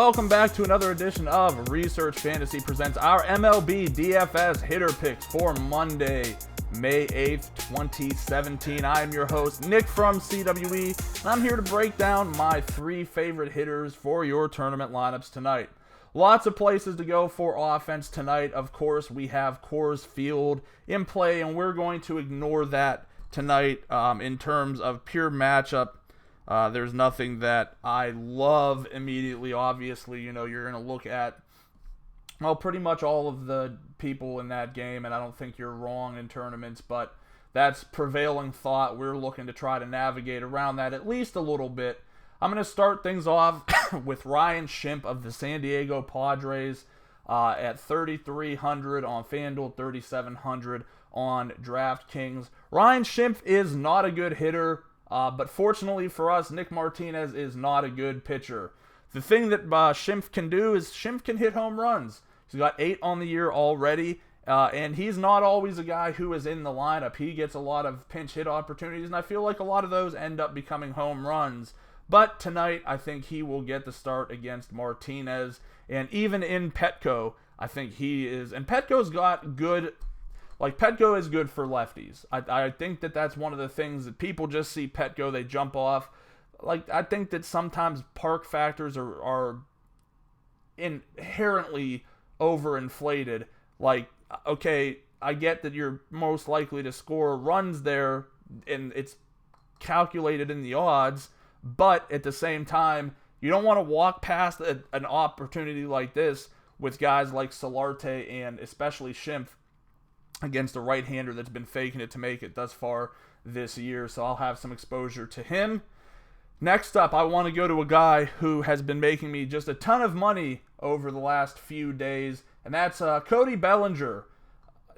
Welcome back to another edition of Research Fantasy presents our MLB DFS hitter picks for Monday, May 8th, 2017. I am your host, Nick from CWE, and I'm here to break down my 3 favorite hitters for your tournament lineups tonight. Lots of places to go for offense tonight. Of course, we have Coors Field in play, and we're going to ignore that tonight in terms of pure matchup. There's nothing that I love immediately. Obviously, you're going to look at, pretty much all of the people in that game, and I don't think you're wrong in tournaments, but that's prevailing thought. We're looking to try to navigate around that at least a little bit. I'm going to start things off with Ryan Schimpf of the San Diego Padres at 3,300 on FanDuel, 3,700 on DraftKings. Ryan Schimpf is not a good hitter. But fortunately for us, Nick Martinez is not a good pitcher. The thing that Schimpf can do is Schimpf can hit home runs. He's got 8 on the year already, and he's not always a guy who is in the lineup. He gets a lot of pinch hit opportunities, and I feel like a lot of those end up becoming home runs. But tonight, I think he will get the start against Martinez, and even in Petco, I think he is. And Petco's got good... Petco is good for lefties. I think that that's one of the things that people just see Petco, they jump off. I think that sometimes park factors are inherently overinflated. Okay, I get that you're most likely to score runs there, and it's calculated in the odds, but at the same time, you don't want to walk past an opportunity like this with guys like Solarte and especially Schimpf against a right-hander that's been faking it to make it thus far this year, so I'll have some exposure to him. Next up, I want to go to a guy who has been making me just a ton of money over the last few days, and that's Cody Bellinger.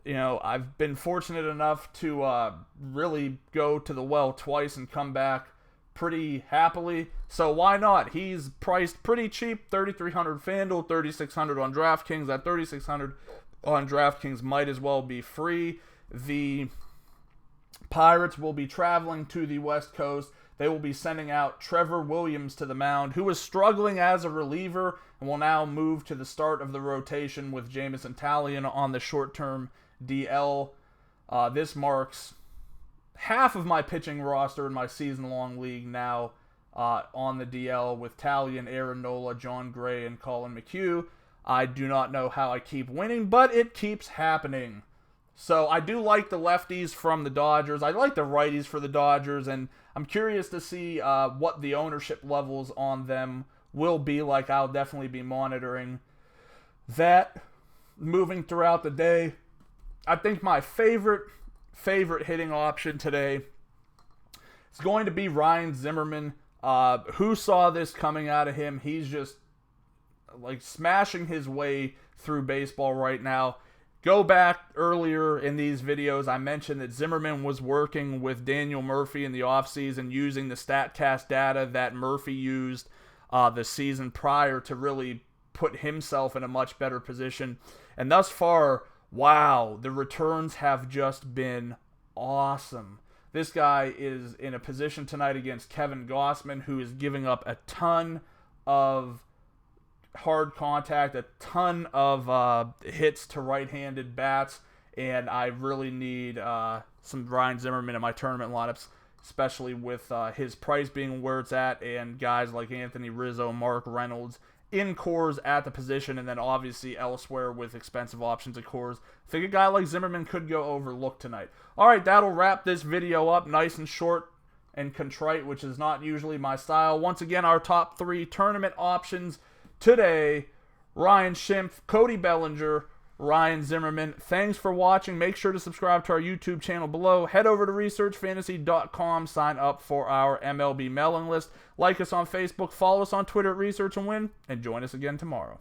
I've been fortunate enough to really go to the well twice and come back pretty happily, so why not? He's priced pretty cheap, 3,300 FanDuel, 3,600 on DraftKings. At 3,600 on DraftKings might as well be free. The Pirates will be traveling to the West Coast. They will be sending out Trevor Williams to the mound, who is struggling as a reliever and will now move to the start of the rotation with Jameson Taillon on the short-term DL. This marks half of my pitching roster in my season-long league now on the DL with Taillon, Aaron Nola, John Gray, and Colin McHugh. I do not know how I keep winning, but it keeps happening. So I do like the lefties from the Dodgers. I like the righties for the Dodgers, and I'm curious to see what the ownership levels on them will be like. I'll definitely be monitoring that moving throughout the day. I think my favorite hitting option today is going to be Ryan Zimmerman. Who saw this coming out of him? He's just smashing his way through baseball right now. Go back earlier in these videos, I mentioned that Zimmerman was working with Daniel Murphy in the offseason using the StatCast data that Murphy used the season prior to really put himself in a much better position. And thus far, wow, the returns have just been awesome. This guy is in a position tonight against Kevin Gausman, who is giving up a ton of hard contact, a ton of hits to right-handed bats, and I really need some Ryan Zimmerman in my tournament lineups, especially with his price being where it's at, and guys like Anthony Rizzo, Mark Reynolds in Coors at the position, and then obviously elsewhere with expensive options at Coors. I think a guy like Zimmerman could go overlooked tonight. Alright, that'll wrap this video up, nice and short and contrite, which is not usually my style. Once again, our top 3 tournament options today: Ryan Schimpf, Cody Bellinger, Ryan Zimmerman. Thanks for watching. Make sure to subscribe to our YouTube channel below. Head over to researchfantasy.com. Sign up for our MLB mailing list. Like us on Facebook. Follow us on Twitter at Research and Win. And join us again tomorrow.